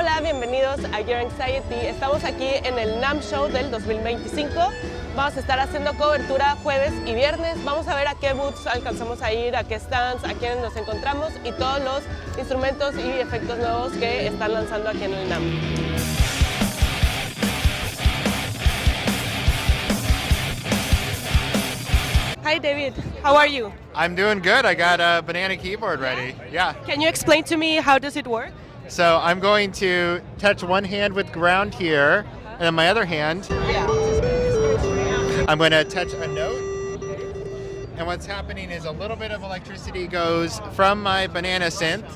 Hola, bienvenidos a Your Anxiety. Estamos aquí en el NAMM Show del 2025. Vamos a estar haciendo cobertura jueves y viernes. Vamos a ver a qué booths alcanzamos a ir, a qué stands, a quiénes nos encontramos y todos los instrumentos y efectos nuevos que están lanzando aquí en el NAMM. Hi David, how are you? I'm doing good. I got a banana keyboard ready. Yeah. Can you explain to me how does it work? So I'm going to touch one hand with ground here, and then my other hand, I'm going to touch a note. And what's happening is a little bit of electricity goes from my banana synth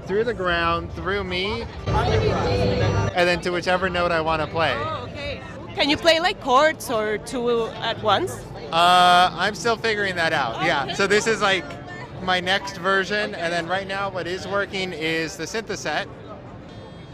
through the ground, through me, and then to whichever note I want to play. Oh, okay. Can you play like chords or two at once? I'm still figuring that out. Okay. Yeah. So this is like my next version, and then right now what is working is the Syntheset,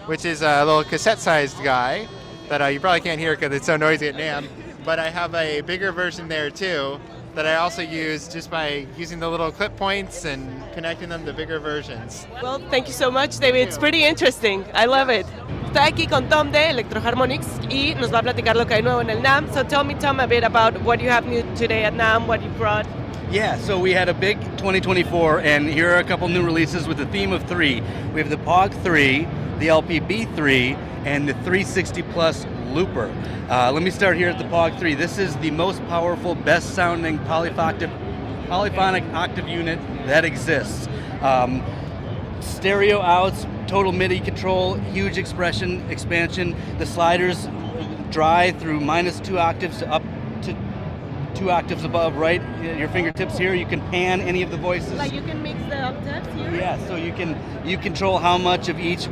which is a little cassette-sized guy that you probably can't hear because it's so noisy at NAMM. But I have a bigger version there too that I also use just by using the little clip points and connecting them to bigger versions. Well, thank you so much, David. It's pretty interesting. I love it. Estoy aquí con Tom de Electro-Harmonix y nos va a platicar lo que hay nuevo en el NAMM. So tell me, Tom, a bit about what you have new today at NAMM, what you brought. Yeah, so we had a big 2024, and here are a couple new releases with the theme of three. We have the POG 3, the LPB 3, and the 360 Plus Looper. Let me start here at the POG 3. This is the most powerful, best-sounding polyphonic octave unit that exists. Stereo outs, total MIDI control, huge expansion. The sliders dry through -2 octaves to up to 2 octaves above, right? Your fingertips here, you can pan any of the voices. Like you can mix the octaves here? Yeah, so you control how much of each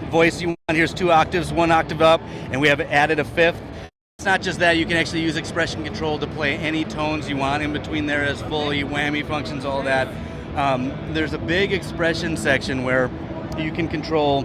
voice you want. Here's 2 octaves, 1 octave up, and we have added a 5th. It's not just that, you can actually use expression control to play any tones you want in between there as fully whammy functions, all that. There's a big expression section where you can control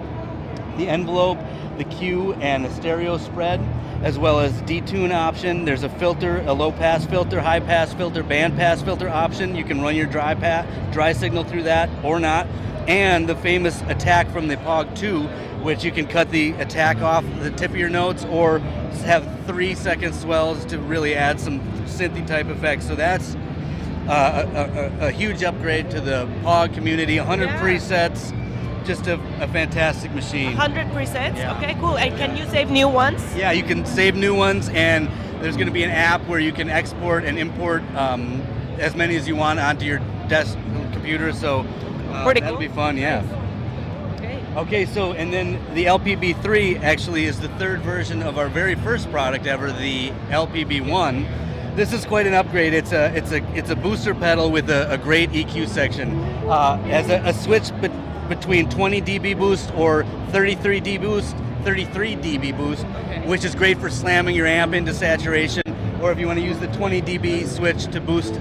the envelope, the cue, and the stereo spread, as well as detune option. There's a filter, a low pass filter, high pass filter, band pass filter option. You can run your dry signal through that or not. And the famous attack from the POG 2, which you can cut the attack off the tip of your notes or have 3-second swells to really add some synthy type effects. So that's a huge upgrade to the POG community. 100 presets, just a fantastic machine. 100 presets? Yeah. Okay, cool. And can you save new ones? Yeah, you can save new ones, and there's going to be an app where you can export and import as many as you want onto your desk computer. So that'll be fun, yeah. Okay, so and then the LPB3 actually is the third version of our very first product ever, the LPB1. This is quite an upgrade. It's a booster pedal with a great EQ section. As a switch between 20 dB boost or 33 dB boost, which is great for slamming your amp into saturation. Or if you want to use the 20 dB switch to boost,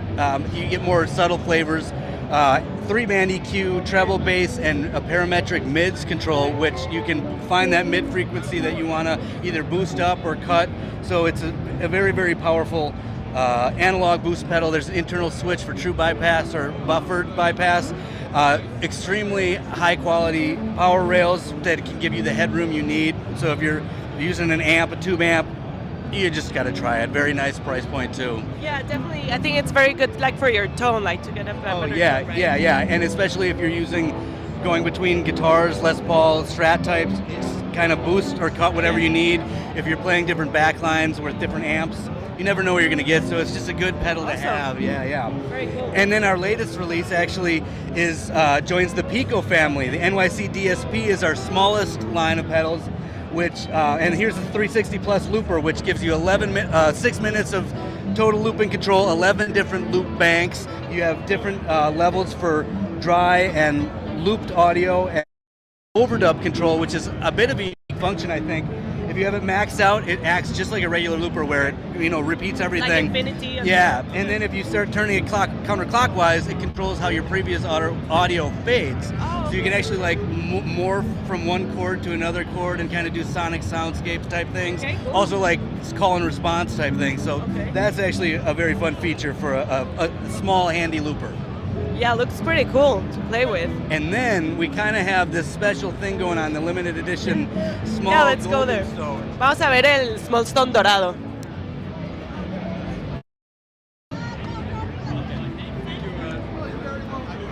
you get more subtle flavors. 3-band EQ, treble bass, and a parametric mids control, which you can find that mid frequency that you want to either boost up or cut. So it's a very, very powerful analog boost pedal. There's an internal switch for true bypass or buffered bypass. Extremely high quality power rails that can give you the headroom you need. So if you're using an amp, a tube amp, you just got to try it. Very nice price point too. Yeah, definitely. I think it's very good, like for your tone, like to get a better tone, right? yeah. And especially if you're going between guitars, Les Paul, Strat types, kind of boost or cut whatever you need. If you're playing different backlines with different amps, you never know what you're going to get. So it's just a good pedal to have. Yeah. Very cool. And then our latest release actually is joins the Pico family. The NYC DSP is our smallest line of pedals. And here's the 360 Plus Looper, which gives you 6 minutes of total looping control, 11 different loop banks. You have different levels for dry and looped audio, and overdub control, which is a bit of a unique function, I think. If you have it maxed out, it acts just like a regular looper where it repeats everything. Like infinity. Yeah, and then if you start turning it counterclockwise, it controls how your previous audio fades. Oh, so you can actually like morph from one chord to another chord and kind of do sonic soundscapes type things. Okay, cool. Also like call and response type things. So that's actually a very fun feature for a small handy looper. Yeah, looks pretty cool to play with. And then we kind of have this special thing going on, the limited edition small Yeah, let's go golden there. stone. Vamos a ver el Small Stone dorado.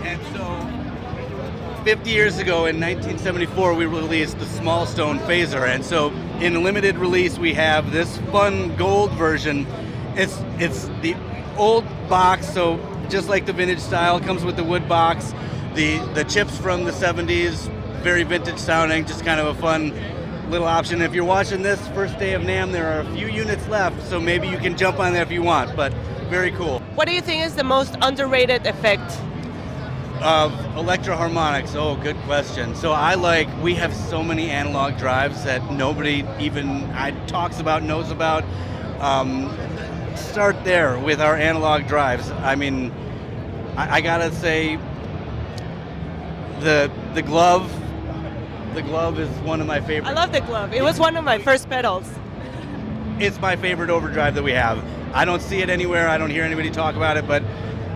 And so 50 years ago in 1974, we released the Small Stone Phaser. And so in a limited release, we have this fun gold version. It's the old box, so just like the vintage style, comes with the wood box. The chips from the 70s, very vintage sounding, just kind of a fun little option. If you're watching this first day of NAMM, there are a few units left, so maybe you can jump on there if you want, but very cool. What do you think is the most underrated effect? Of electroharmonics, oh, good question. So we have so many analog drives that nobody even talks about, knows about. Start there with our analog drives. I mean, I gotta say, the glove is one of my favorites. I love the glove. It was one of my first pedals. It's my favorite overdrive that we have. I don't see it anywhere. I don't hear anybody talk about it, but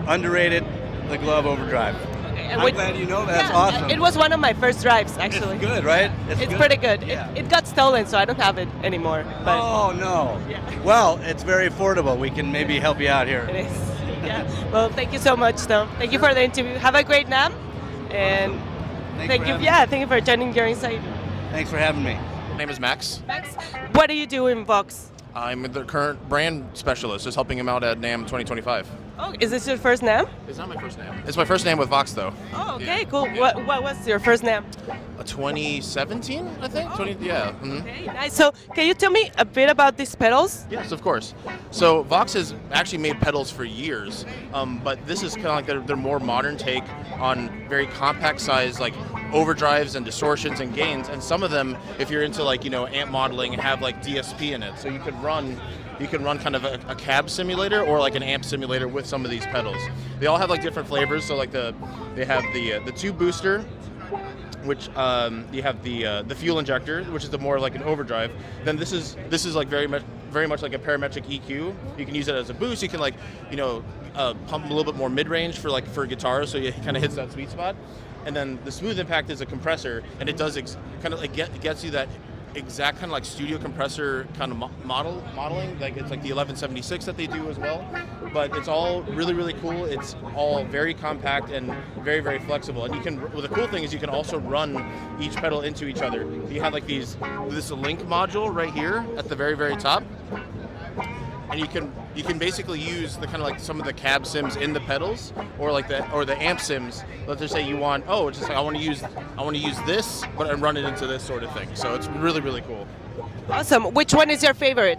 underrated, the glove overdrive. And I'm glad you know that. That's awesome. It was one of my first drives, actually. It's good, right? It's pretty good. Yeah. It got stolen, so I don't have it anymore. But Oh, no. Yeah. Well, it's very affordable. We can maybe help you out here. it is. Yeah. Well, thank you so much, Tom. Thank you for the interview. Have a great NAMM. And thank you. Yeah, thank you for joining Gearing Society. Thanks for having me. My name is Max. Max, what do you do in Vox? I'm the current brand specialist, just helping him out at NAMM 2025. Oh, is this your first NAMM? It's not my first name. It's my first name with Vox, though. Oh, okay, Yeah. cool. Yeah. What was your first NAMM? 2017, I think. 20, yeah. mhm. Okay, nice. So, can you tell me a bit about these pedals? Yes, of course. So Vox has actually made pedals for years, but this is kind of like their more modern take on very compact size, like overdrives and distortions and gains. And some of them, if you're into like amp modeling, have like DSP in it, so you could run kind of a cab simulator or like an amp simulator with some of these pedals. They all have like different flavors. So like they have the tube booster, which you have the fuel injector, which is the more like an overdrive. Then this is like very much like a parametric EQ. You can use it as a boost. You can like pump a little bit more mid-range for guitars, so it kind of hits that sweet spot. And then the smooth impact is a compressor, and it does kind of like gets you that exact kind of like studio compressor kind of modeling. Like it's like the 1176 that they do as well, but it's all really, really cool. It's all very compact and very, very flexible. And the cool thing is you can also run each pedal into each other. You have like this link module right here at the very, very top. And you can basically use the kind of like some of the cab sims in the pedals, or the amp sims. Let's just say you want it's just like I want to use this, but and run it into this sort of thing. So it's really, really cool. Awesome. Which one is your favorite?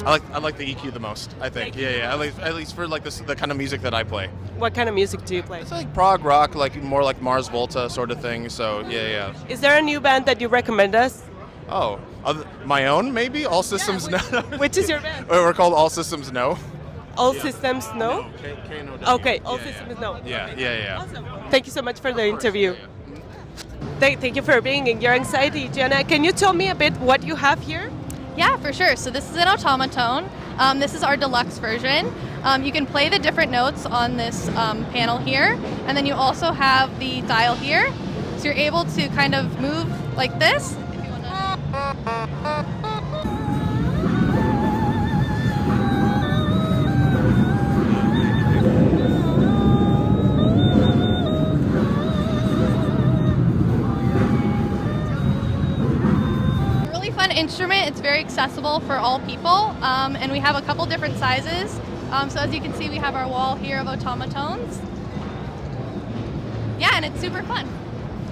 I like the EQ the most. I think. Yeah. At least for like the kind of music that I play. What kind of music do you play? It's like prog rock, like more like Mars Volta sort of thing. So yeah. Is there a new band that you recommend us? Oh, my own maybe? All Systems No. Which is your band? We're called All Systems No. All Systems No? K-N-O-W. Okay, All Yeah, Systems No. Yeah. Awesome. Thank you so much for the interview. Thank you for being in Your Anxiety. Gianna, can you tell me a bit what you have here? Yeah, for sure. So this is an automaton. This is our deluxe version. You can play the different notes on this panel here, and then you also have the dial here. So you're able to kind of move like this. If you wanna. Instrument. It's very accessible for all people, and we have a couple different sizes. So as you can see, we have our wall here of automatons. Yeah, and it's super fun.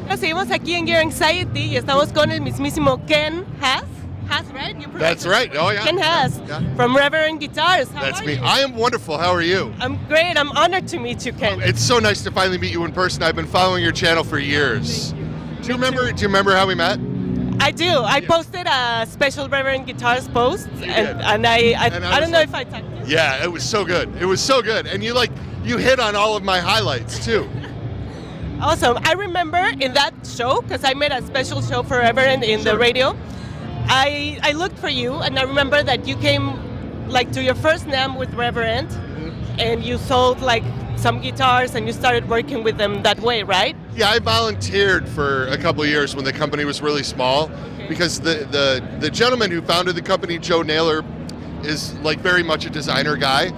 Seguimos aquí en Gear Anxiety y estamos con el mismísimo Ken Haas. Haas, right? You pronounce That's it? right. Oh, yeah. Ken Haas Yeah. from Reverend Guitars. How That's are me. you? I am wonderful. How are you? I'm great. I'm honored to meet you, Ken. It's so nice to finally meet you in person. I've been following your channel for years. Do you remember how we met? I do. I posted a special Reverend Guitars post, did. and I I don't was know like- if I tagged you. Yeah, it was so good. It was so good. And you hit on all of my highlights too. Awesome. I remember in that show, because I made a special show for Reverend in the radio, I looked for you, and I remember that you came like to your first NAMM with Reverend, and you sold like some guitars and you started working with them that way, right? Yeah, I volunteered for a couple of years when the company was really small, because the gentleman who founded the company, Joe Naylor, is like very much a designer guy,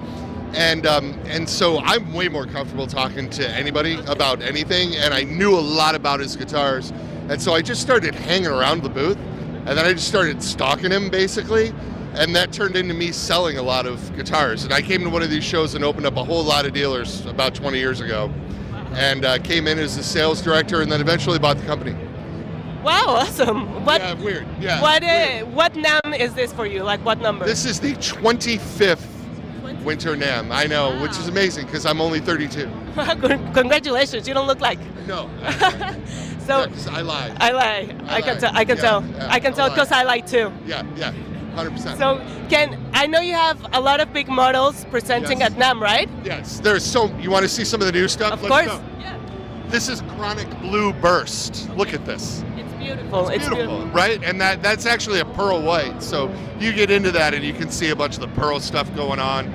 and so I'm way more comfortable talking to anybody about anything, and I knew a lot about his guitars, and so I just started hanging around the booth, and then I just started stalking him basically. And that turned into me selling a lot of guitars. And I came to one of these shows and opened up a whole lot of dealers about 20 years ago. And came in as the sales director and then eventually bought the company. Wow, awesome. What, Yeah, weird. Yeah. what NAMM is this for you? Like what number? This is the 25th Winter NAMM. I know, which is amazing because I'm only 32. Congratulations, you don't look like. No. So, 'Cause I lied. I lie. I can lie. tell. I can Yeah, tell. yeah, I can I tell lie. because I lie too. Yeah, 100%. So, Ken, I know you have a lot of big models presenting Yes. at NAMM, right? Yes, you want to see some of the new stuff? Of Let's course. go. Yeah. This is Chronic Blue Burst. Look at this. It's beautiful. It's beautiful. Right? And that's actually a pearl white. So you get into that and you can see a bunch of the pearl stuff going on.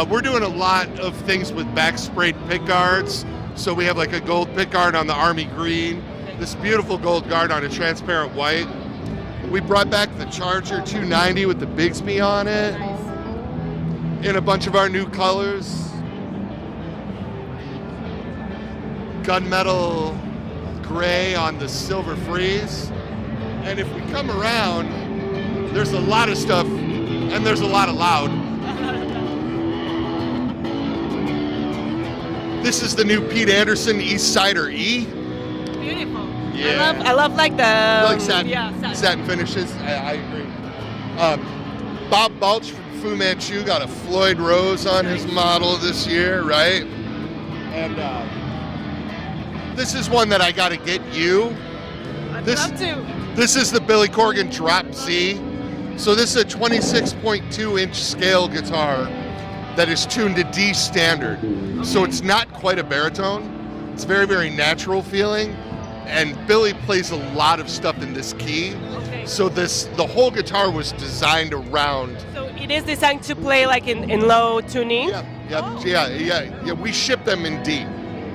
We're doing a lot of things with back sprayed pick guards. So we have like a gold pick guard on the Army green, this beautiful gold guard on a transparent white. We brought back the Charger 290 with the Bigsby on it in a bunch of our new colors. Gunmetal gray on the Silver Freeze. And if we come around, there's a lot of stuff and there's a lot of loud. This is the new Pete Anderson East Sider E. Beautiful. Yeah. I love like the Like satin, yeah, satin. satin finishes. I agree. Bob Balch from Fu Manchu got a Floyd Rose on his model this year, right? And this is one that I got to get you. I'd this- love to. This is the Billy Corgan Drop Z. So this is a 26.2-inch scale guitar that is tuned to D standard. So it's not quite a baritone. It's very, very natural feeling. And Billy plays a lot of stuff in this key. Okay. So the whole guitar was designed around. So it is designed to play like in low tuning. Yeah. We ship them in D.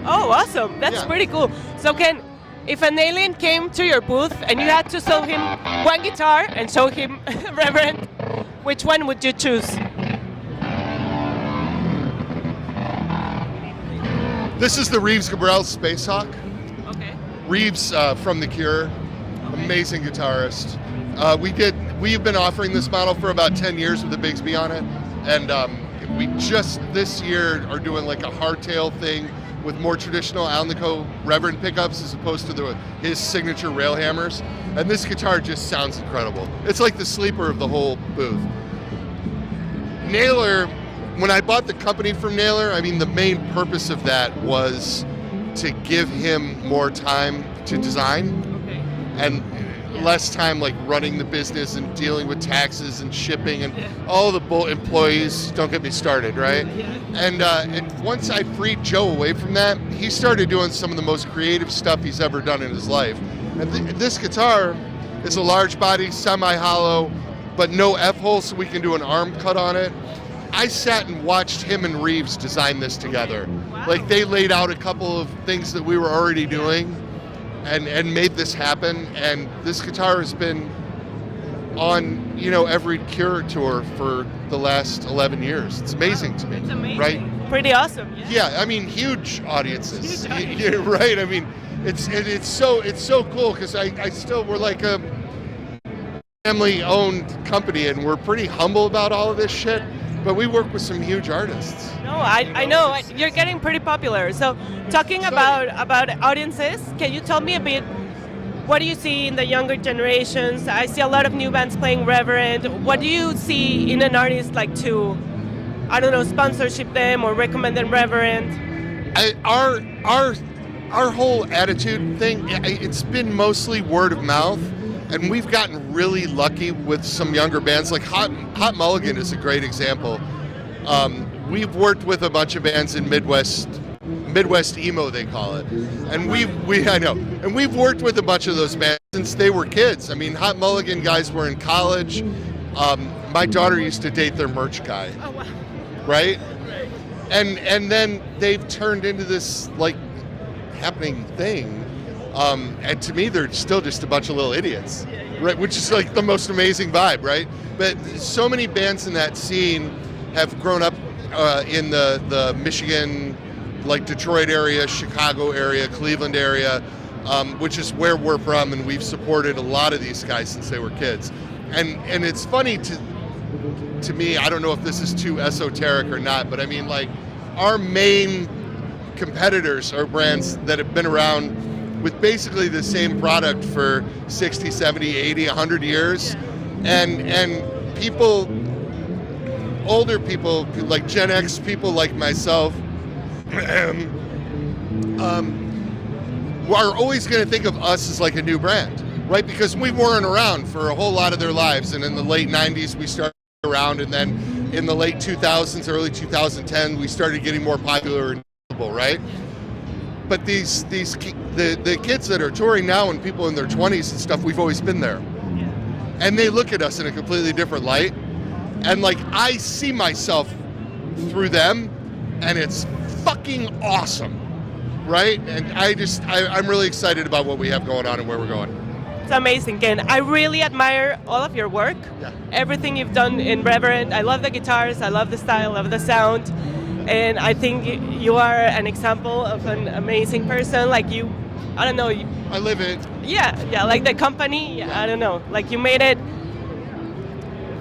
Oh, awesome. That's Yeah. pretty cool. So Ken, if an alien came to your booth and you had to show him one guitar and show him Reverend, which one would you choose? This is the Reeves Gabrels Space Hawk. Okay. Reeves from The Cure, amazing guitarist. We've been offering this model for about 10 years with the Bigsby on it, and we just this year are doing like a hardtail thing with more traditional Alnico Reverend pickups as opposed to his signature rail hammers. And this guitar just sounds incredible. It's like the sleeper of the whole booth. Naylor, when I bought the company from Naylor, I mean, the main purpose of that was to give him more time to design Okay. and less time like running the business and dealing with taxes and shipping and all the employees. Don't get me started, right? And once I freed Joe away from that, he started doing some of the most creative stuff he's ever done in his life. And this guitar is a large body, semi-hollow, but no F-hole, so we can do an arm cut on it. I sat and watched him and Reeves design this together. Wow. Like they laid out a couple of things that we were already doing and made this happen. And this guitar has been on, every Cure tour for the last 11 years. It's amazing to me. It's amazing. Right? Pretty awesome. Yeah. Yeah, I mean, huge audiences. Huge audience. Yeah, right. I mean, it's so cool because we're like a family-owned company, and we're pretty humble about all of this shit. But we work with some huge artists. No, I know. You're getting pretty popular. So talking about audiences, can you tell me a bit, what do you see in the younger generations? I see a lot of new bands playing Reverend. What do you see in an artist like to, I don't know, sponsorship them or recommend them Reverend? Our whole attitude thing, it's been mostly word of mouth. And we've gotten really lucky with some younger bands. Like Hot Mulligan is a great example. We've worked with a bunch of bands in Midwest emo, they call it. And we've worked with a bunch of those bands since they were kids. I mean, Hot Mulligan guys were in college. My daughter used to date their merch guy. Oh, wow. Right? And then they've turned into this like happening thing. And to me, they're still just a bunch of little idiots, right? Which is like the most amazing vibe, right? But so many bands in that scene have grown up in the Michigan, like Detroit area, Chicago area, Cleveland area, which is where we're from, and we've supported a lot of these guys since they were kids. And it's funny to me, I don't know if this is too esoteric or not, but I mean, like, our main competitors are brands that have been around with basically the same product for 60, 70, 80, 100 years. And people, older people, like Gen X people like myself, are always going to think of us as like a new brand, right? Because we weren't around for a whole lot of their lives. And in the late 90s, we started around, and then in the late 2000s, early 2010, we started getting more popular and notable, right? But the kids that are touring now and people in their 20s and stuff, we've always been there. And they look at us in a completely different light. And like, I see myself through them, and it's fucking awesome, right? And I'm really excited about what we have going on and where we're going. It's amazing, Ken. I really admire all of your work. Yeah. Everything you've done in Reverend. I love the guitars, I love the style, I love the sound. And I think you are an example of an amazing person. Like you, I don't know. I live it. Yeah, like the company, I don't know. Like you made it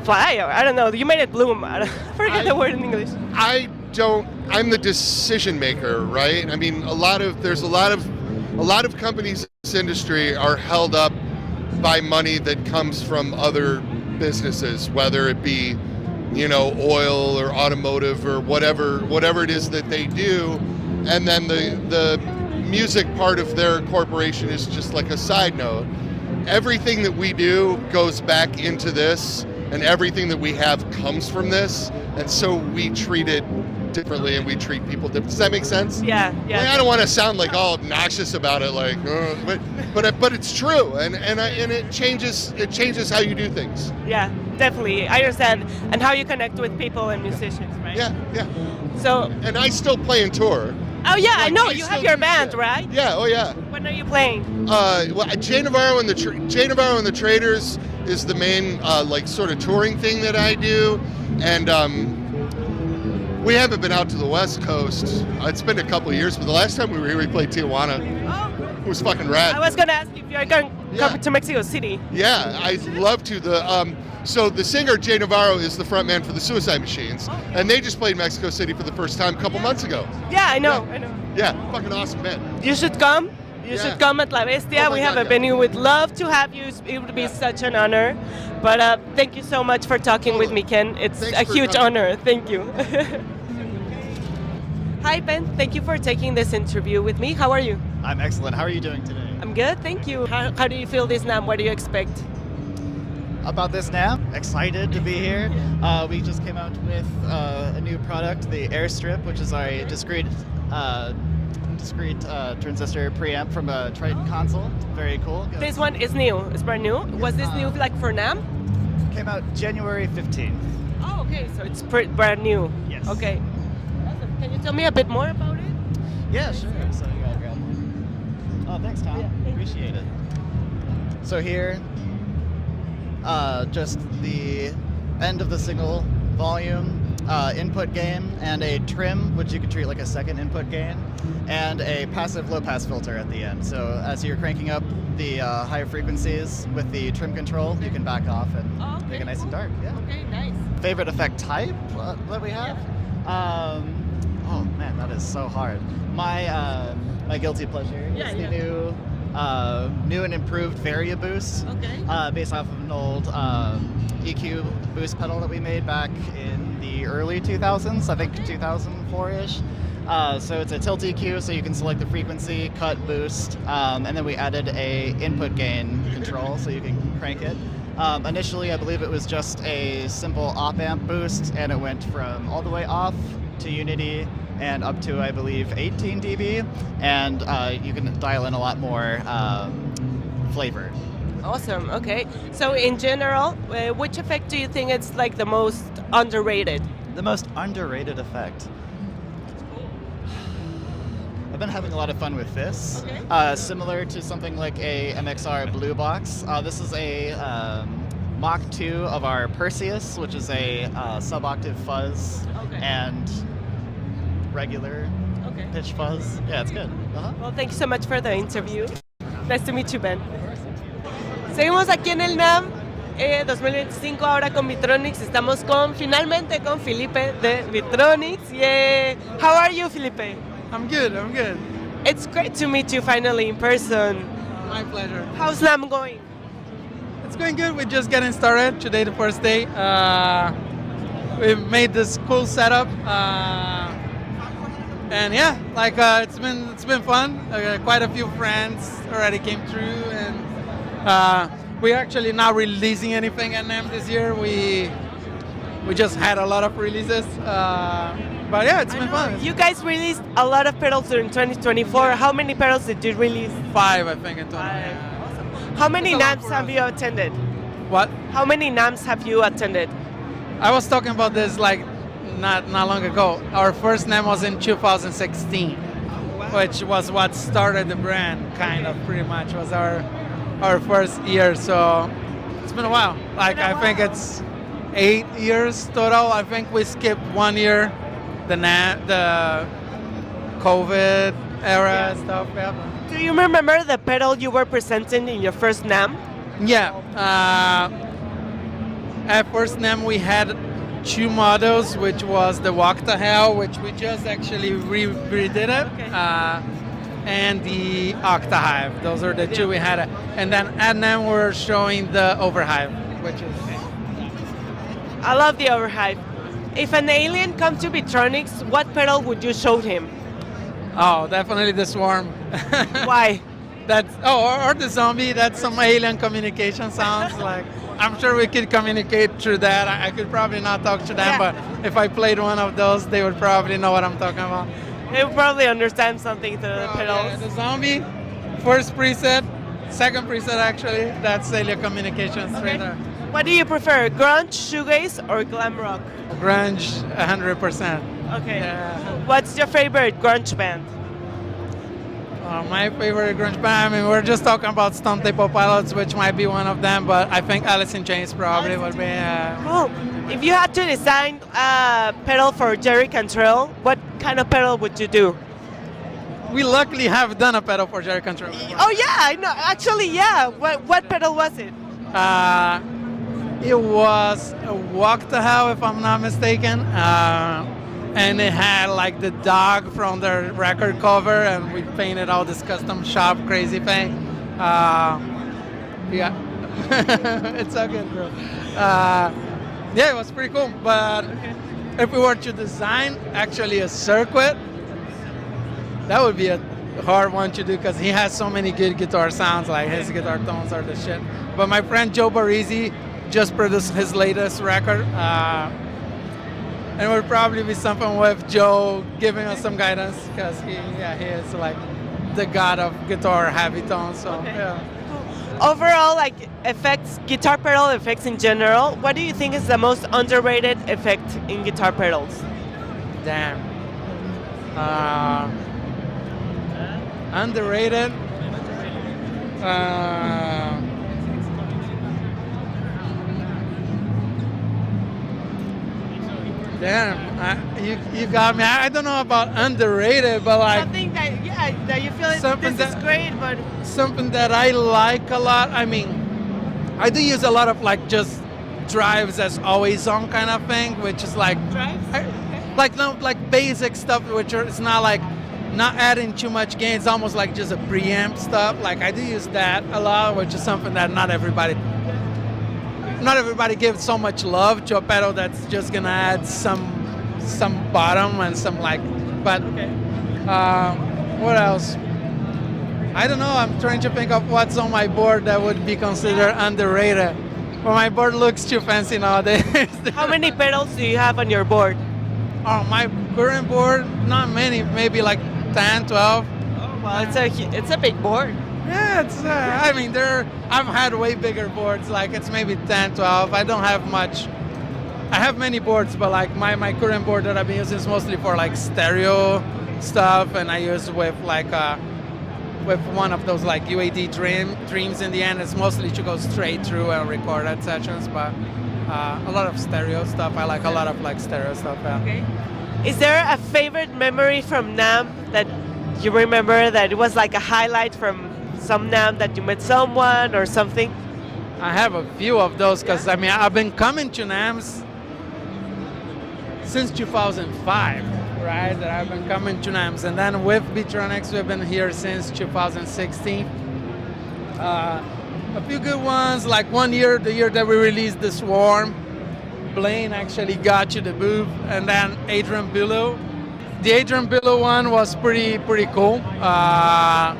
fly, or I don't know. You made it bloom. I forget the word in English. I'm the decision maker, right? I mean, there's a lot of companies in this industry are held up by money that comes from other businesses, whether it be, oil or automotive or whatever it is that they do, and then the music part of their corporation is just like a side note. Everything that we do goes back into this, and everything that we have comes from this, and so we treat it differently, and we treat people differently. Does that make sense? Yeah. Like, I don't want to sound like all obnoxious about it, like, but it's true, and it changes how you do things. Yeah, definitely. I understand, and how you connect with people and musicians, right? Yeah. So. And I still play and tour. Oh yeah, I Like, know. I You still have your do band, shit. right? Yeah. Oh yeah. When are you playing? Well, Jay Navarro and the Traders is the main like sort of touring thing that I do, and we haven't been out to the West Coast. It's been a couple of years, but the last time we were here, we played Tijuana. Oh. It was fucking rad. I was gonna ask if you're going Yeah. come to Mexico City. Yeah, I'd love to. So the singer Jay Navarro is the front man for the Suicide Machines, and they just played Mexico City for the first time a couple months ago. Yeah, I know. Yeah, fucking awesome band. You should come. You Yeah. should come at La Bestia. Oh my We have God, a yeah. venue. We'd love to have you. It would be such an honor. But thank you so much for talking with me, Ken. It's Thanks a for huge coming. honor. Thank you. Hi, Ben. Thank you for taking this interview with me. How are you? I'm excellent. How are you doing today? I'm good, thank you. How do you feel this NAMM? What do you expect? About this now? Excited to be here. We just came out with a new product, the Airstrip, which is our discrete transistor preamp from a Triton console. Very cool. This one is new. It's brand new. Was this new like for NAMM? Came out January 15th. Oh, okay. So it's brand new. Yes. Okay. Awesome. Can you tell me a bit more about it? Yeah, sure. So you gotta grab one. Oh, thanks, Tom. Yeah, thank you. Appreciate it. So here, just the end of the signal volume, input gain, and a trim, which you can treat like a second input gain, and a passive low-pass filter at the end. So as you're cranking up the higher frequencies with the trim control, you can back off and Okay, make it nice and cool. dark. Yeah. Okay, nice. Favorite effect type that we have? Oh man, that is so hard. My guilty pleasure Yeah, is the yeah. new and improved Varia Boost, Okay. based off of an old EQ boost pedal that we made back in the early 2000s, I think 2004-ish. So it's a tilt EQ, so you can select the frequency, cut, boost, and then we added a input gain control, so you can crank it. Initially, I believe it was just a simple op-amp boost, and it went from all the way off to unity and up to, I believe, 18 dB, and you can dial in a lot more flavor Awesome. Okay. So in general, which effect do you think it's like the most underrated? The most underrated effect. I've been having a lot of fun with this. Okay. Similar to something like a MXR Blue Box. This is a Mach 2 of our Perseus, which is a sub-octave fuzz Okay. and regular Okay. pitch fuzz. Yeah, it's good. Well, thank you so much for the interview. Nice to meet you, Ben. Seguimos aquí en el NAMM 2025 ahora con Vitronics. Estamos finalmente con Felipe de Vitronics. Yeah. How are you, Felipe? I'm good. It's great to meet you finally in person. My pleasure. How's NAMM going? It's going good. We're just getting started. Today, the first day. We've made this cool setup, and yeah, like it's been fun. Quite a few friends already came through, and we're actually not releasing anything at NAMM this year. We just had a lot of releases, but yeah, it's been fun. You guys released a lot of pedals during 2024. How many pedals did you release? 5, I think, in total. How many It's a lot NAMMs for have us. you attended? What? How many NAMMs have you attended? I was talking about this like not long ago. Our first NAMM was in 2016, which was what started the brand, kind of pretty much was our first year. So it's been a while. Like I think it's 8 years total. I think we skipped 1 year, the COVID era stuff. Yeah. Do you remember the pedal you were presenting in your first NAMM? Yeah. At first NAMM we had 2 models, which was the Walk to Hell, which we just actually redid it, and the Octahive. Those are the 2 we had. And then at NAMM we're showing the Overhive, which is... I love the Overhive. If an alien comes to Vitronics, what pedal would you show him? Oh, definitely the Swarm. Why? Or the Zombie. That's some alien communication sounds. Like I'm sure we could communicate through that. I could probably not talk to them, but if I played one of those, they would probably know what I'm talking about. They would probably understand something through the pedals. Yeah, the Zombie, first preset, second preset actually. That's alien communications right there. What do you prefer, grunge, shoegaze, or glam rock? Grunge, 100%. Okay. Yeah. What's your favorite grunge band? My favorite grunge band, I mean, we're just talking about Stone Temple Pilots, which might be one of them, but I think Alice in Chains probably would be. Cool. If you had to design a pedal for Jerry Cantrell, what kind of pedal would you do? We luckily have done a pedal for Jerry Cantrell. Oh yeah, I know. Actually, yeah. What pedal was it? It was a Walk to Hell, if I'm not mistaken. And it had like the dog from the record cover, and we painted all this custom shop crazy thing. Yeah, it's so good, bro. Yeah, it was pretty cool. But if we were to design actually a circuit, that would be a hard one to do because he has so many good guitar sounds. Like his guitar tones are the shit. But my friend Joe Barisi just produced his latest record. And it would probably be something with Joe giving us some guidance because he is like the god of guitar heavy tones. So yeah. Overall, like effects, guitar pedal effects in general, what do you think is the most underrated effect in guitar pedals? Damn. Underrated. Damn, you got me. I don't know about underrated, but like Something that you feel something this is great, but something that I like a lot. I mean, I do use a lot of like just drives as always on kind of thing, which is like drives? like basic stuff, which is not like not adding too much gain. It's almost like just a preamp stuff. Like I do use that a lot, which is something that not everybody gives so much love to a pedal that's just gonna add some bottom and some like. But what else? I don't know. I'm trying to think of what's on my board that would be considered underrated. But my board looks too fancy nowadays. How many pedals do you have on your board? On my current board, not many. Maybe like 10, 12. Well, it's a big board. Yeah, it's. I mean, I've had way bigger boards. Like it's maybe 10, 12. I don't have much. I have many boards, but like my current board that I've been using is mostly for like stereo stuff, and I use with like with one of those like UAD dreams in the end. It's mostly to go straight through and record at sessions, but a lot of stereo stuff. I like a lot of like stereo stuff. Yeah. Okay. Is there a favorite memory from NAMM that you remember that it was like a highlight from some NAMM that you met someone or something? I have a few of those because I mean I've been coming to NAMMs since 2005, right? That I've been coming to NAMMs, and then with Beatronics we've been here since 2016. A few good ones, like one year, the year that we released the Swarm, Blaine actually got to the booth, and then Adrian Billow. The Adrian Billow one was pretty cool. I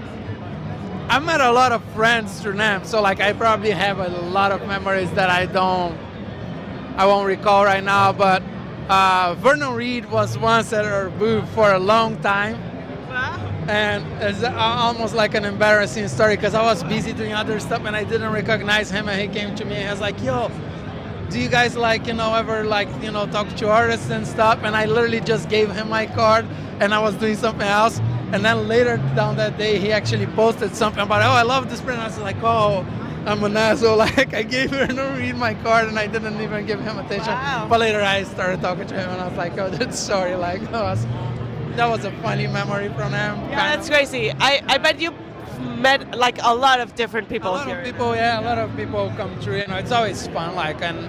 met a lot of friends through NAMM, so like I probably have a lot of memories that I won't recall right now. But Vernon Reid was once at our booth for a long time. Wow. And it's almost like an embarrassing story because I was busy doing other stuff and I didn't recognize him, and he came to me and he was like, yo, do you guys like, ever like, talk to artists and stuff? And I literally just gave him my card and I was doing something else. And then later down that day, he actually posted something about, I love this print. I was like, oh, I'm an asshole. Like I gave Vernon Reid my card and I didn't even give him attention. Wow. But later I started talking to him and I was like, oh, dude, sorry. Like that was a funny memory from him. Yeah, that's crazy. I bet you met like a lot of different people a lot here. of people, a lot of people come through. It's always fun. Like, and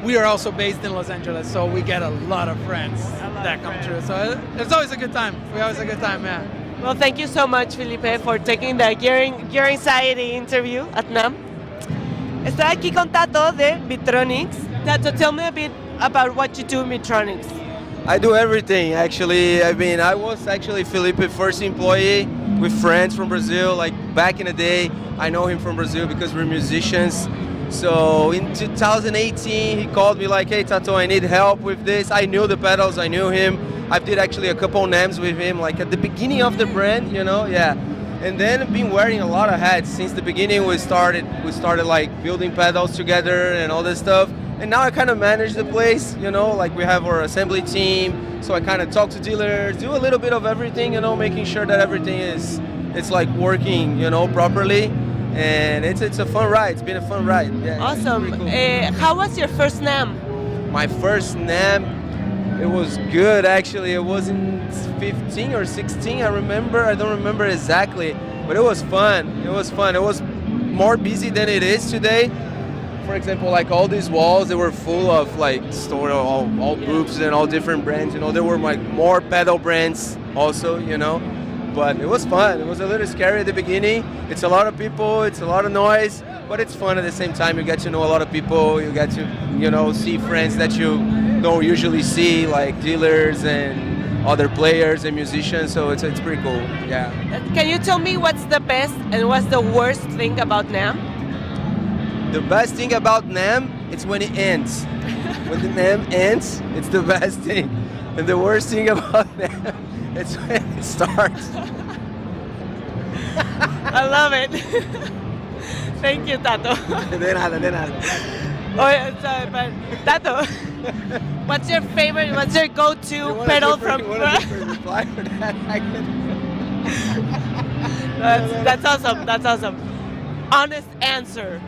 we are also based in Los Angeles, so we get a lot of friends that come through. So it's always a good time. We always have a good time, yeah. Well, thank you so much, Felipe, for taking the Gear Anxiety interview at NAMM. Estoy aquí con Tato de Beatronics. Tato, tell me a bit about what you do in Beatronics. I do everything, actually. I mean, I was actually Felipe's first employee with friends from Brazil. Like back in the day, I know him from Brazil because we're musicians. So in 2018, he called me like, hey, Tato, I need help with this. I knew the pedals, I knew him. I did actually a couple NAMMs with him, like at the beginning of the brand, yeah. And then been wearing a lot of hats since the beginning. We started like building pedals together and all this stuff. And now I kind of manage the place, like we have our assembly team. So I kind of talk to dealers, do a little bit of everything, making sure that everything it's like working, properly. And it's a fun ride. It's been a fun ride. Yeah, awesome. Cool. How was your first NAMM? My first NAMM, it was good actually. It was in 15 or 16, I remember. I don't remember exactly, but it was fun. It was fun. It was more busy than it is today. For example, like all these walls, they were full of like all groups and all different brands. There were like more pedal brands also. But it was fun. It was a little scary at the beginning. It's a lot of people. It's a lot of noise, but it's fun at the same time. You get to know a lot of people. You get to see friends that you don't usually see, like dealers and other players and musicians. So it's pretty cool. Yeah. Can you tell me what's the best and what's the worst thing about NAMM? The best thing about NAMM, it's when it ends. When the NAMM ends, it's the best thing. And the worst thing about NAMM, it's when it starts. I love it. Thank you, Tato. De nada. Oh, sorry, but Tato, what's your go-to pedal from? Reply for that? That's awesome. That's awesome. Honest answer.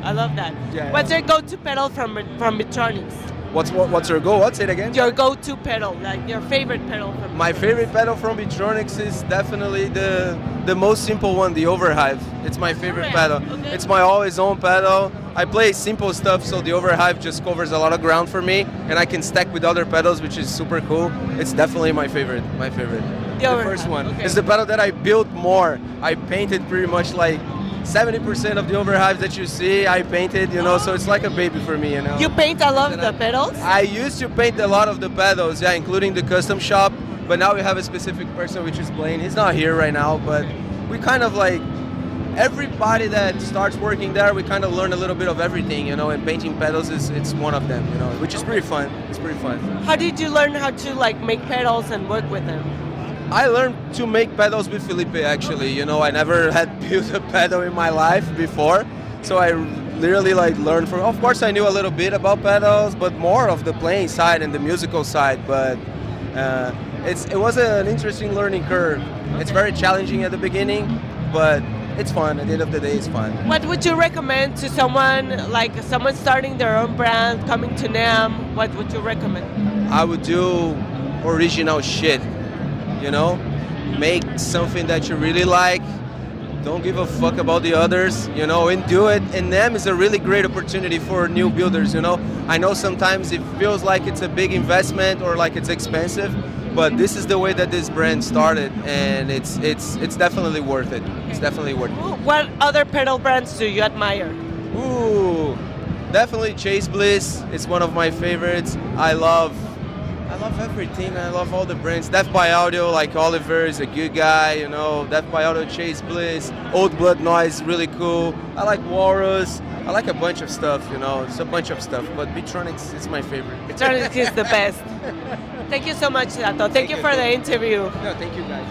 I love that. Yeah. What's your go-to pedal from Beatronics? What's your goal? What's it again? Your go-to pedal, like your favorite pedal from. My favorite pedal from Beatronics is definitely the most simple one, the Overhive. It's my favorite pedal. Okay. It's my always own pedal. I play simple stuff, so the Overhive just covers a lot of ground for me, and I can stack with other pedals, which is super cool. It's definitely my favorite. The first one. Okay. It's the pedal that I built more. I painted pretty much like 70% of the Overhives that you see, I painted, so it's like a baby for me, You paint a lot of the pedals? I used to paint a lot of the pedals, yeah, including the custom shop, but now we have a specific person, which is Blaine. He's not here right now, but we kind of like, everybody that starts working there, we kind of learn a little bit of everything, and painting pedals it's one of them, which is pretty fun. It's pretty fun. How did you learn how to like make pedals and work with them? I learned to make pedals with Felipe actually. You know, I never had built a pedal in my life before, so I literally like learned from. Of course, I knew a little bit about pedals, but more of the playing side and the musical side. But it was an interesting learning curve. It's very challenging at the beginning, but it's fun. At the end of the day, it's fun. What would you recommend to someone starting their own brand, coming to NAMM? What would you recommend? I would do original shit. You know, make something that you really like. Don't give a fuck about the others, you know, and do it. And NAMM is a really great opportunity for new builders, you know. I know sometimes it feels like it's a big investment or like it's expensive, but this is the way that this brand started, and it's definitely worth it. It's definitely worth it. What other pedal brands do you admire? Ooh, definitely Chase Bliss. It's one of my favorites. I love everything. I love all the brands. Death by Audio, like Oliver is a good guy, you know. Death by Audio, Chase Bliss, Old Blood Noise, really cool. I like Walrus. I like a bunch of stuff, you know. It's a bunch of stuff, but Beatronics is my favorite. Beatronics is the best. Thank you so much, Tato. Thank you for the interview. No, thank you guys.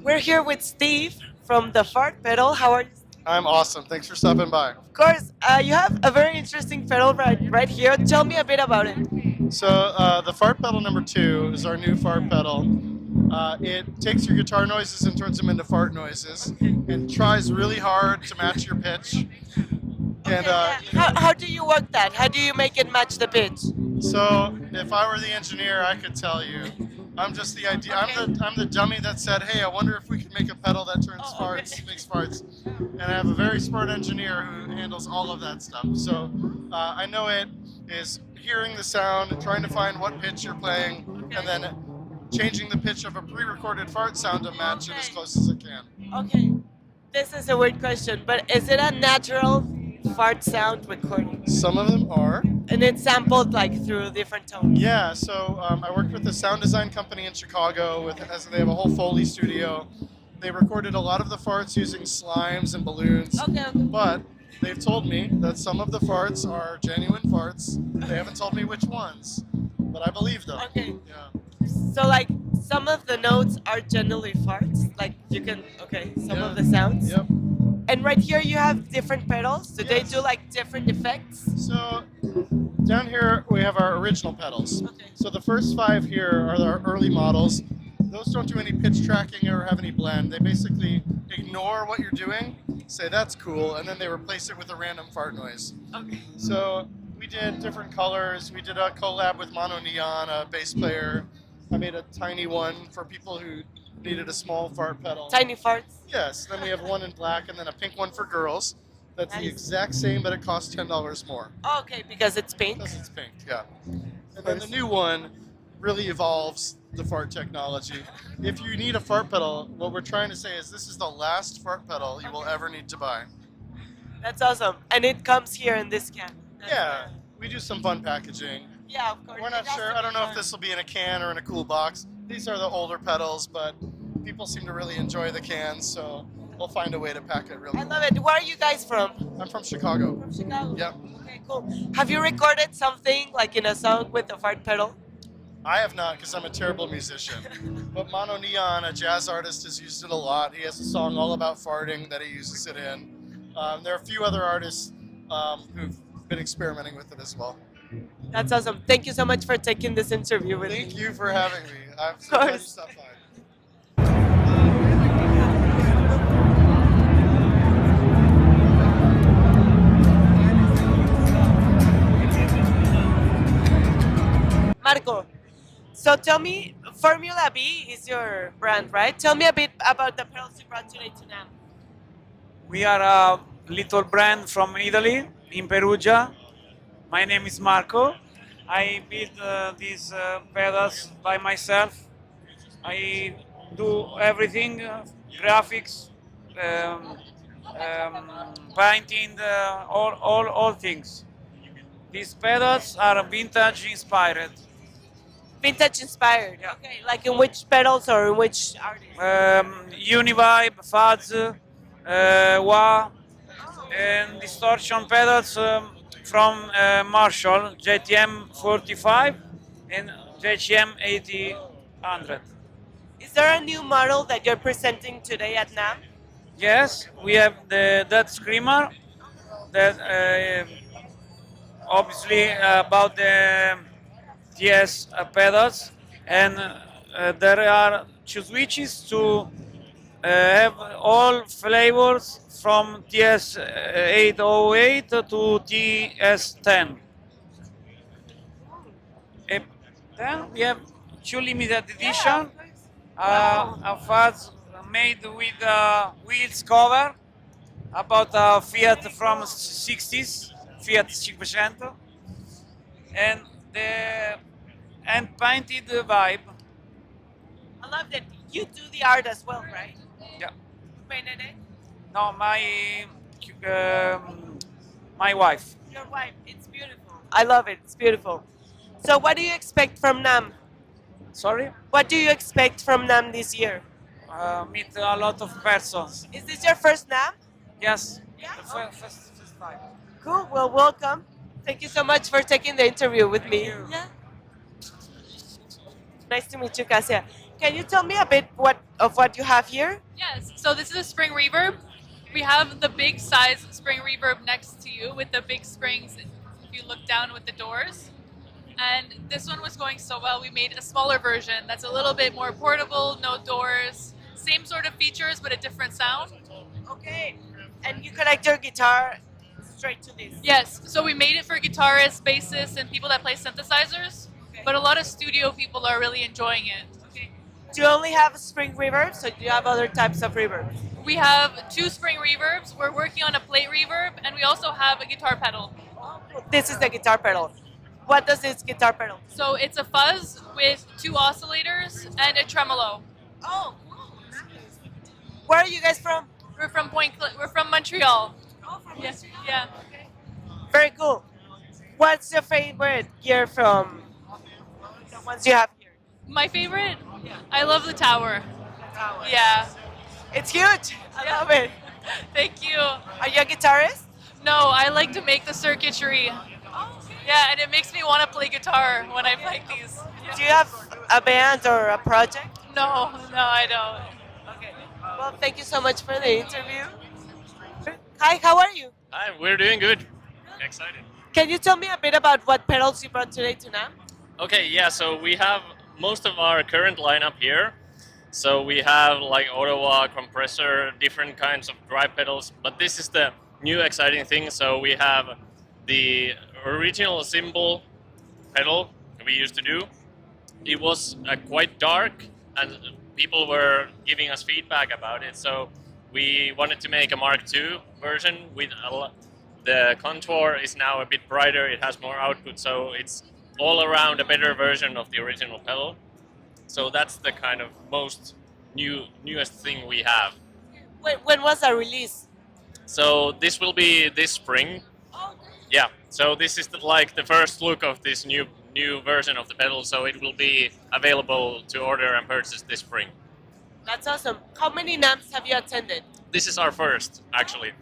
We're here with Steve from the Fart Pedal. How are you? I'm awesome. Thanks for stopping by. Of course, you have a very interesting pedal right here. Tell me a bit about it. So the Fart Pedal number 2 is our new fart pedal. It takes your guitar noises and turns them into fart noises, and tries really hard to match your pitch. And how do you work that? How do you make it match the pitch? so, if I were the engineer, I could tell you. I'm just the idea. I'm the dummy that said, "Hey, I wonder if we could make a pedal that turns farts, makes farts." And I have a very smart engineer who handles all of that stuff. So I know it is hearing the sound, trying to find what pitch you're playing, and then changing the pitch of a pre-recorded fart sound to match it as close as it can. Okay, this is a weird question, but is it a natural fart sound recording? Some of them are. And it's sampled like through different tones? Yeah, so I worked with a sound design company in Chicago. They have a whole Foley studio. They recorded a lot of the farts using slimes and balloons. Okay. But they've told me that some of the farts are genuine farts. They haven't told me which ones, but I believe them. Okay. Yeah. So like some of the notes are generally farts? Like you can, some of the sounds? Yep. And right here you have different pedals. Do they do like different effects? So down here we have our original pedals. Okay. So the first 5 here are our early models. Those don't do any pitch tracking or have any blend. They basically ignore what you're doing, say that's cool, and then they replace it with a random fart noise. Okay. So we did different colors. We did a collab with Mono Neon, a bass player. I made a tiny one for people who needed a small fart pedal. Tiny farts? Yes. Then we have one in black and then a pink one for girls. That's the Nice. exact same, but it costs $10 more. Okay, because it's pink. Because it's pink, yeah. And then the new one really evolves the fart technology. If you need a fart pedal, what we're trying to say is this is the last fart pedal you will ever need to buy. That's awesome. And it comes here in this can. Yeah, we do some fun packaging. Yeah, of course. We're not sure. I don't know if this will be in a can or in a cool box. These are the older pedals, but people seem to really enjoy the cans, so we'll find a way to pack it really I love it. Where are you guys from? I'm from Chicago. From Chicago? Yep. Okay, cool. Have you recorded something like in a song with the fart pedal? I have not because I'm a terrible musician. But Mono Neon, a jazz artist, has used it a lot. He has a song all about farting that he uses it in. There are a few other artists who've been experimenting with it as well. That's awesome. Thank you so much for taking this interview with me. Thank you for having me. I'm so glad you stopped by. Marco, so tell me, Formula B is your brand, right? Tell me a bit about the pedals you brought today to NAMM. We are a little brand from Italy, in Perugia. My name is Marco. I build these pedals by myself. I do everything, graphics, painting, all things. These pedals are vintage inspired. Vintage inspired. Okay, like in which pedals or in which artists? Univibe, Fuzz, wah, and distortion pedals from Marshall JTM 45 and JTM 800. Is there a new model that you're presenting today at NAMM? Yes, we have the Death Screamer that obviously about the TS pedals, and there are two switches to have all flavors from TS 808 to TS 10. Then we have two limited edition, a fuzz made with wheels cover, about a Fiat from 60s, Fiat 500, and the painted vibe. I love that you do the art as well, right? Yeah. Who painted it? No, my wife. Your wife. It's beautiful. I love it. It's beautiful. So what do you expect from NAMM? Sorry? What do you expect from NAMM this year? Meet a lot of persons. Is this your first NAMM? Yes. Yeah. The first time. Cool. Well, welcome. Thank you so much for taking the interview with me. Yeah. Nice to meet you, Cassia. Can you tell me a bit of what you have here? Yes, so this is a spring reverb. We have the big size spring reverb next to you with the big springs if you look down with the doors. And this one was going so well, we made a smaller version that's a little bit more portable, no doors, same sort of features but a different sound. Okay, and you connect your guitar straight to this? Yes, so we made it for guitarists, bassists, and people that play synthesizers, but a lot of studio people are really enjoying it. Do you only have spring reverbs, or do you have other types of reverbs? We have 2 spring reverbs, we're working on a plate reverb, and we also have a guitar pedal. This is the guitar pedal. What does this guitar pedal? So it's a fuzz with 2 oscillators and a tremolo. Oh, where are you guys from? We're from we're from Montreal. Oh, from Yeah. Montreal. Yeah. Very cool. What's your favorite gear from the ones you have here? My favorite? I love the tower. Tower. Yeah. It's huge. I love it. Thank you. Are you a guitarist? No, I like to make the circuitry. Yeah, and it makes me want to play guitar when I play these. Do you have a band or a project? No, I don't. Okay. Well, thank you so much for the interview. Hi, how are you? Hi, we're doing good. Excited. Can you tell me a bit about what pedals you brought today to NAMM? Okay, yeah, so we have most of our current lineup here. So we have like Ottawa, compressor, different kinds of drive pedals, but this is the new exciting thing. So we have the original cymbal pedal we used to do. It was quite dark and people were giving us feedback about it. So we wanted to make a Mark II version with the contour is now a bit brighter, it has more output, so it's all around a better version of the original pedal. So that's the kind of newest thing we have. When was the release? So this will be this spring. Yeah, so this is like the first look of this new version of the pedal, so it will be available to order and purchase this spring. That's awesome. How many NAMMs have you attended? This is our first, actually.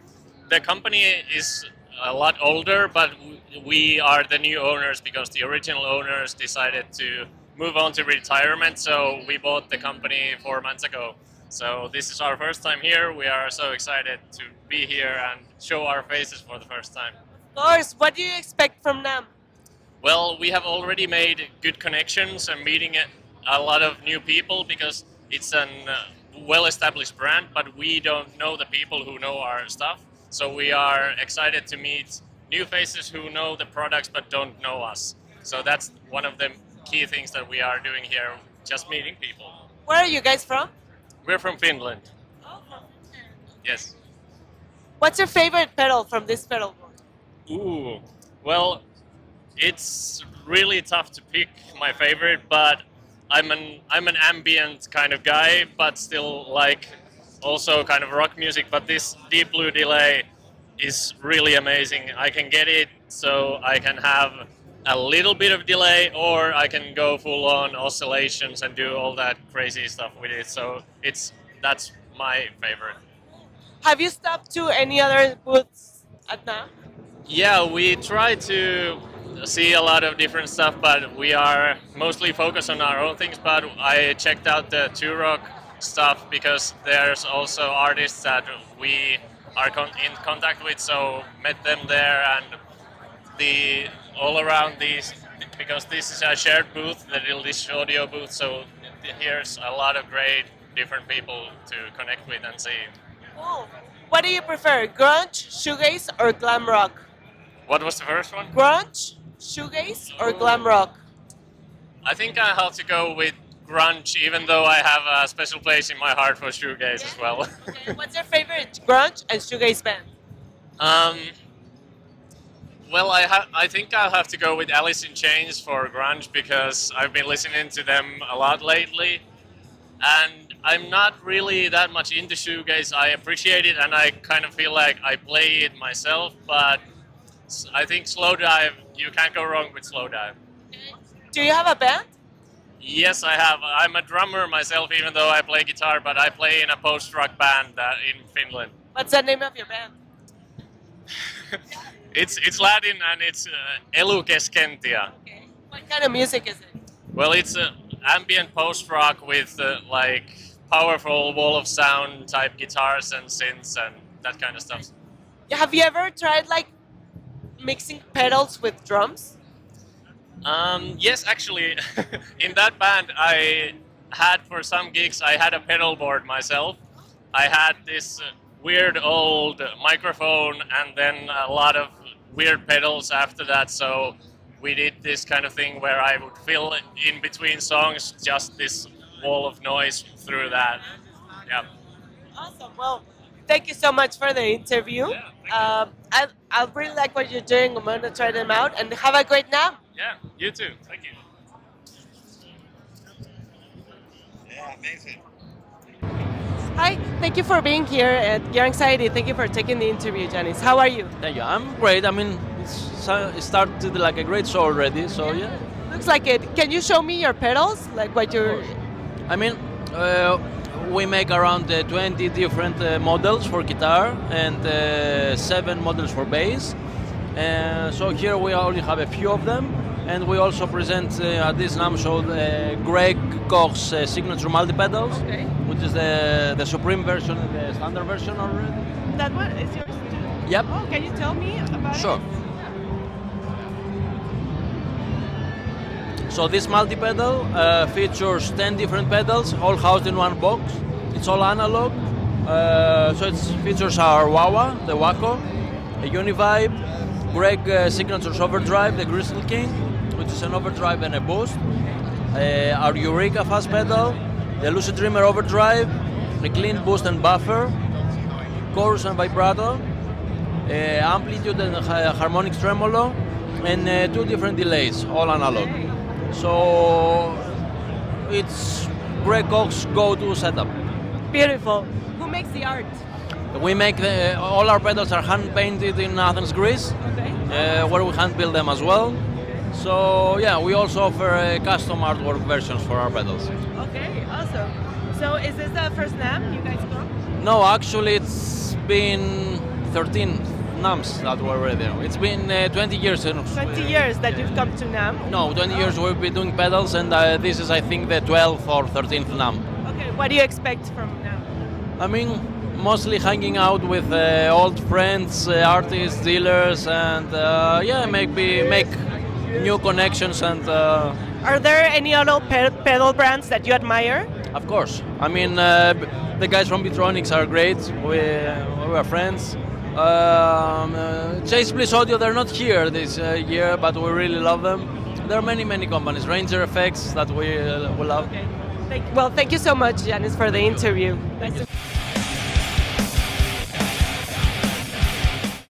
The company is a lot older, but we are the new owners because the original owners decided to move on to retirement, so we bought the company 4 months ago. So this is our first time here. We are so excited to be here and show our faces for the first time. Of course. What do you expect from NAMM? Well, we have already made good connections and meeting a lot of new people because it's a well-established brand, but we don't know the people who know our stuff. So we are excited to meet new faces who know the products but don't know us. So that's one of the key things that we are doing here, just meeting people. Where are you guys from? We're from Finland. Yes. What's your favorite pedal from this pedal board? Ooh, well, it's really tough to pick my favorite, but I'm an ambient kind of guy, but still like also kind of rock music. But this Deep Blue delay is really amazing. I can get it so I can have a little bit of delay, or I can go full on oscillations and do all that crazy stuff with it. So that's my favorite. Have you stopped to any other booths at NAMM? Yeah, we try to see a lot of different stuff, but we are mostly focused on our own things. But I checked out the Turok stuff because there's also artists that we are in contact with, so met them there, and the all around these, because this is a shared booth, the Little Dish Audio booth, so here's a lot of great different people to connect with and see. Cool. What do you prefer, grunge, shoegaze, or glam rock? What was the first one? Grunge, shoegaze, or glam rock? I think I have to go with grunge, even though I have a special place in my heart for shoegaze as well. Okay. What's your favorite grunge and shoegaze band? Well, I think I'll have to go with Alice in Chains for grunge because I've been listening to them a lot lately, and I'm not really that much into shoegaze. I appreciate it, and I kind of feel like I play it myself, but I think Slowdive, you can't go wrong with Slowdive. Do you have a band? Yes, I have. I'm a drummer myself, even though I play guitar, but I play in a post-rock band in Finland. What's the name of your band? It's Latin and it's Elukeskentia. Okay. What kind of music is it? Well, it's ambient post-rock with like powerful wall of sound type guitars and synths and that kind of stuff. Have you ever tried like mixing pedals with drums? Yes, actually, in that band I had for some gigs, I had a pedal board myself. I had this weird old microphone and then a lot of weird pedals after that, so we did this kind of thing where I would fill in between songs just this wall of noise through that. Yeah. Awesome. Well, thank you so much for the interview. Yeah, I really like what you're doing. I'm going to try them out and have a great NAMM. Yeah, you too. Thank you. Yeah, amazing. Hi, thank you for being here at Gear Anxiety. Thank you for taking the interview, Janice. How are you? Thank you. I'm great. I mean, it started like a great show already, so yeah. Looks like it. Can you show me your pedals? Like what you're... I mean, we make around 20 different models for guitar and 7 models for bass. So here we only have a few of them. And we also present at this NAMM show Greg Koch's signature multi-pedals, which is the Supreme version and the standard version already. That one is yours too? Yep. Oh, can you tell me about Sure. it? So this multi-pedal features 10 different pedals, all housed in one box. It's all analog. So it features our Wah-Wah, the Waco, a Univibe, Greg Signature's Overdrive, the Crystal King, which is an overdrive and a boost. Our Eureka fast pedal, the Lucid Dreamer Overdrive, the Clean Boost and Buffer, chorus and vibrato, amplitude and harmonic tremolo, and 2 different delays, all analog. So it's Greg Koch's go-to setup. Beautiful. Who makes the art? We make all our pedals are hand painted in Athens, Greece, where we hand build them as well. So yeah, we also offer custom artwork versions for our pedals. Okay, awesome. So is this the first NAMM you guys come? No, actually it's been 13 NAMMs that were already there. It's been 20 years. 20 years that you've come to NAMM? No, 20 years we've been doing pedals, and this is I think the 12th or 13th NAMM. Okay, what do you expect from NAMM? I mean, mostly hanging out with old friends, artists, dealers, and yeah, maybe make new connections. And are there any other pedal brands that you admire? Of course. I mean, the guys from Bitronics are great. We are friends. Chase Bliss Audio, they're not here this year, but we really love them. There are many companies. Ranger Effects that we love. Okay. Well, thank you so much, Janice, for the interview. Nice to